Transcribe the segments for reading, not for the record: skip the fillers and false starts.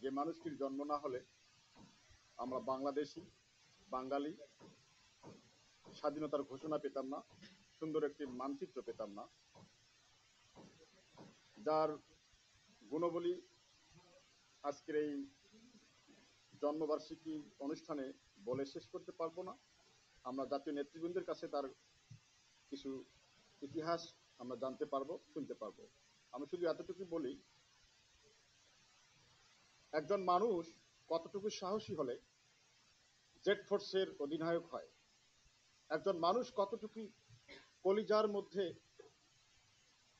যে মানুষটির জন্ম না হলে আমরা বাংলাদেশি, বাঙালি স্বাধীনতার ঘোষণা পেতাম না, সুন্দর একটি মানচিত্র পেতাম না, যার গুণবলী আজকের এই জন্মবার্ষিকী অনুষ্ঠানে বলে শেষ করতে পারবো না। আমরা জাতীয় নেতৃবৃন্দের কাছে তার কিছু ইতিহাস আমরা জানতে পারবো, শুনতে পারবো। আমি শুধু এতটুকু বলি, একজন মানুষ কতটুকু সাহসী হলে জেড ফোর্সের অধিনায়ক হয়, একজন মানুষ কতটুকু কলিজার মধ্যে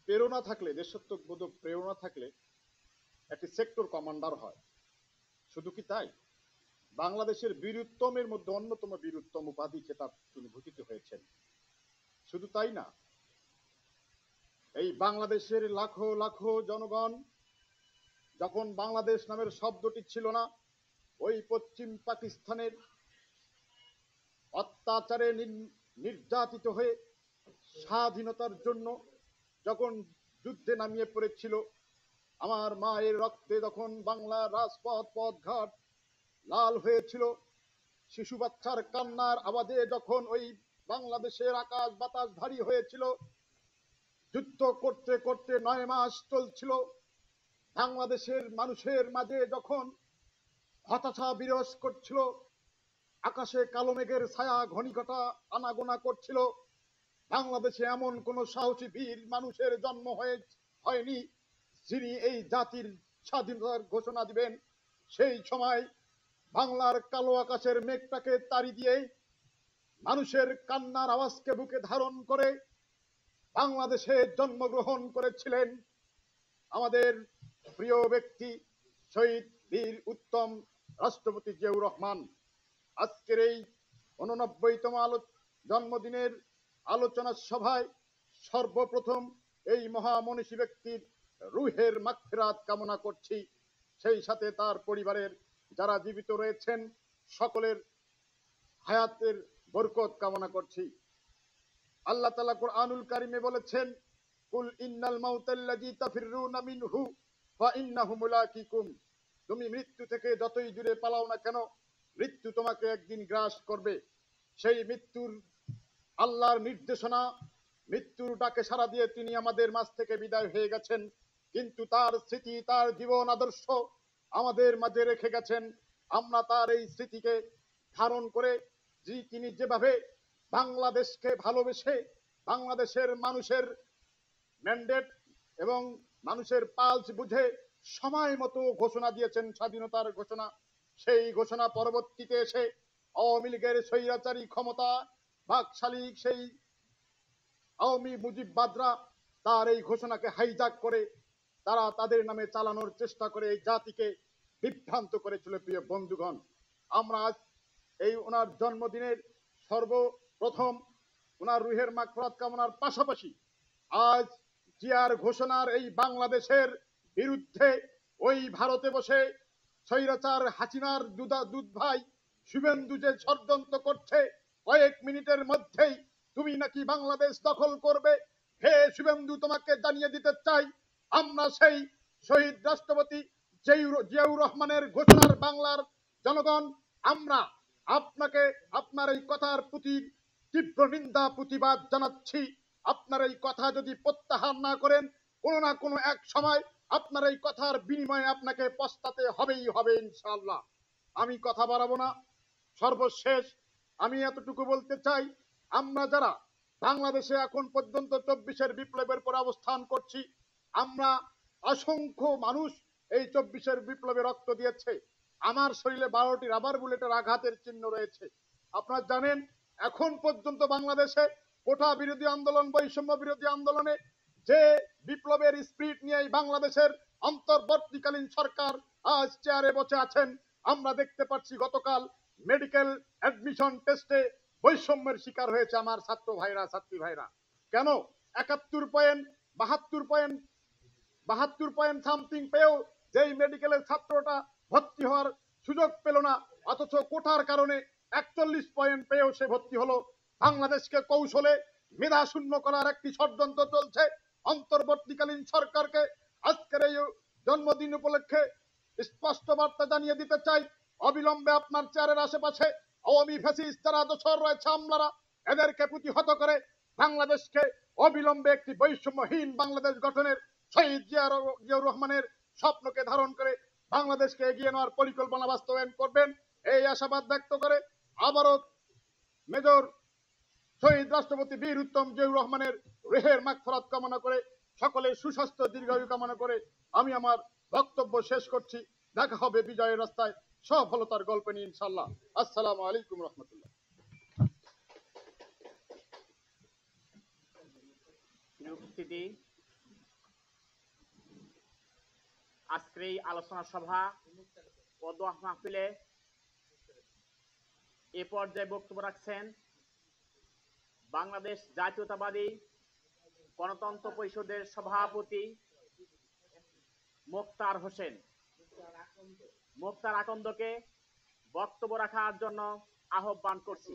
প্রেরণা থাকলে, দেশাত্মবোধক প্রেরণা থাকলে একটি সেক্টর কমান্ডার হয়। শুধু কি তাই, বাংলাদেশের বীরুত্তমের মধ্যে অন্যতম বীরুত্তম উপাধি খেতাব তিনি ভূষিত হয়েছেন। শুধু তাই না, এই বাংলাদেশের লাখো লাখো জনগণ যখন বাংলাদেশ নামের শব্দটি ছিল না, ওই পশ্চিম পাকিস্তানের অত্যাচারে নির্যাতিত হয়ে স্বাধীনতার জন্য যখন যুদ্ধে নামিয়ে পড়েছিল, আমার মায়ের রক্তে যখন বাংলার রাজপথ পথঘাট লাল হয়েছিল, শিশু বাচ্চার কান্নার আওয়াজে যখন ওই বাংলাদেশের আকাশ বাতাস ভারী হয়েছিল, যুদ্ধ করতে করতে 9 মাস চলছিল, বাংলাদেশের মানুষের মাঝে যখন হতাশা বিরাজ করছিল, আকাশে কালো মেঘের ছায়া ঘনীঘটা আনাগোনা করছিল, বাংলাদেশে এমন কোন সাহসী বীর মানুষের জন্ম হয়নি যিনি এই জাতির স্বাধীনতার ঘোষণা দিবেন। সেই সময় বাংলার কালো আকাশের মেঘটাকে তাড়ি দিয়ে মানুষের কান্নার আওয়াজকে বুকে ধারণ করে বাংলাদেশে জন্মগ্রহণ করেছিলেন আমাদের প্রিয় ব্যক্তি শহীদ বীর উত্তম রাষ্ট্রপতি জিয়াউর রহমান। আজকের এই 89তম জন্মদিনের আলোচনা সভায় সর্বপ্রথম এই মহামনীষী ব্যক্তির রুহের মাগফিরাত কামনা করছি, সেই সাথে তার পরিবারের যারা জীবিত রয়েছেন সকলের হায়াতের বরকত কামনা করছি। আল্লাহ তাআলা কুরআনুল কারীমে বলেছেন, কুল ইন্নাল মাউতাল্লাযী তাফিররুনা মিনহু ফা ইন্নাহু মুলাকিকুম, তুমি মৃত্যু থেকে যতই দূরে পালাও না কেন, মৃত্যু তোমাকে একদিন গ্রাস করবে। সেই মৃত্যুর আল্লাহর নির্দেশনা, মৃত্যুর ডাকে সাড়া দিয়ে তিনি আমাদের মাঝ থেকে বিদায় হয়ে গেছেন, কিন্তু তার স্মৃতি, তার জীবন আদর্শ আমাদের মাঝে রেখে গেছেন। আমরা তার এই স্মৃতিকে ধারণ করে তিনি যেভাবে বাংলাদেশকে ভালোবেসে বাংলাদেশের মানুষের ম্যান্ডেট এবং মানুষের পালস বুঝে সময় মতো ঘোষণা দিয়েছেন স্বাধীনতার ঘোষণা, সেই ঘোষণা পরবর্তীতে এসে আওয়ামী লীগের স্বৈরাচারী ক্ষমতা বাকশালী সেই আওয়ামী মুজিববাদরা তার এই ঘোষণাকে হাইজ্যাক করে তারা তাদের নামে চালানোর চেষ্টা করে এই জাতিকে বিভ্রান্ত করেছিল। প্রিয় বন্ধুগণ, আমরা আজ এই ওনার জন্মদিনের সর্বপ্রথম ওনার রুহের মাগফিরাত কামনার পাশাপাশি আজ জিয়ার ঘোষণার এই বাংলাদেশের বিরুদ্ধে ওই ভারতে বসে স্বৈরাচার হাসিনার দুধ ভাই শুভেন্দু যে ষড়যন্ত্র করছে, কয়েক মিনিটের মধ্যেই তুমি নাকি বাংলাদেশ দখল করবে, হে শুভেন্দু, তোমাকে জানিয়ে দিতে চাই আমরা সেই শহীদ রাষ্ট্রপতি জিয়াউর রহমানের ঘোষণার বাংলার জনগণ আমরা আপনাকে আপনার এই কথার প্রতি তীব্র নিন্দা প্রতিবাদ জানাচ্ছি। আপনার এই কথা যদি প্রত্যাহার না করেন, কোনো না কোনো এক সময় আপনার এই কথার বিনিময়ে আপনাকে পস্তাতে হবেই হবে ইনশাআল্লাহ। আমি কথা বাড়াবো না, সর্বশেষ আমি এতটুকু বলতে চাই, আমরা যারা বাংলাদেশে এখন পর্যন্ত 24-এর বিপ্লবের পর অবস্থান করছি, আমরা অসংখ্য মানুষ এই 24-এর বিপ্লবে রক্ত দিয়েছে। আমার শরীরে 12টি রাবার বুলেটের আঘাতের চিহ্ন রয়েছে। আপনারা জানেন এখন পর্যন্ত বাংলাদেশে কোটা বিরোধী আন্দোলন, বৈষম্য বিরোধী আন্দোলনে যে বিপ্লবের স্পিরিট নিয়ে বাংলাদেশের অন্তর্বর্তীকালীন সরকার আজ চেয়ারে বসে আছেন, আমরা দেখতে পাচ্ছি গতকাল মেডিকেল অ্যাডমিশন টেস্টে বৈষম্যের শিকার হয়েছে আমার ছাত্র ভাইরা, ছাত্রী ভাইরা। কেন? 71 পয়েন্ট, 72 পয়েন্ট সামথিং পেয়েও যেই মেডিকেলের ছাত্রটা ভর্তি হওয়ার সুযোগ পেল না, অথচ কোটার কারণে 41 পয়েন্ট পেয়েও সে ভর্তি হলো। বাংলাদেশকে কৌশলে মেধা শূন্য করার একটি ষড়যন্ত্র চলছে। অন্তর্বর্তীকালীন সরকারকে আজকের এই জন্মদিন উপলক্ষে স্পষ্ট বার্তা জানিয়ে দিতে চাই, অবিলম্বে আপনার চেয়ারের আশেপাশে আওয়ামী ফ্যাসিস্ট যারা দোসর রয়েছে, আমলারা এদেরকে প্রতিহত করে বাংলাদেশকে অবিলম্বে একটি বৈষম্যহীন বাংলাদেশ গঠনের শহীদ জিয়াউর রহমানের স্বপ্নকে ধারণ করে বাংলাদেশকে এগিয়ে নেওয়ার পরিকল্পনা বাস্তবায়ন করবেন, এই আশাবাদ ব্যক্ত করে আবারও মেজর শহীদ রাষ্ট্রপতি বীর উত্তম জিয়াউর রহমানের রুহের মাগফিরাত কামনা করে সকলের সুস্বাস্থ্য দীর্ঘায়ু কামনা করে আমি আমার বক্তব্য শেষ করছি। দেখা হবে বিজয়ের রাস্তায় সফলতার গল্প নিয়ে ইনশাআল্লাহ। আসসালামু আলাইকুম রহমতুল্লাহ। উপস্থিতি, আজকের এই আলোচনা সভা ও দোয়া মাহফিলে এ পর্যায়ে বক্তব্য রাখছেন বাংলাদেশ জাতীয়তাবাদী গণতন্ত্র পরিষদের সভাপতি মোক্তার হোসেন। মোক্তার আকন্দকে বক্তব্য রাখার জন্য আহ্বান করছি।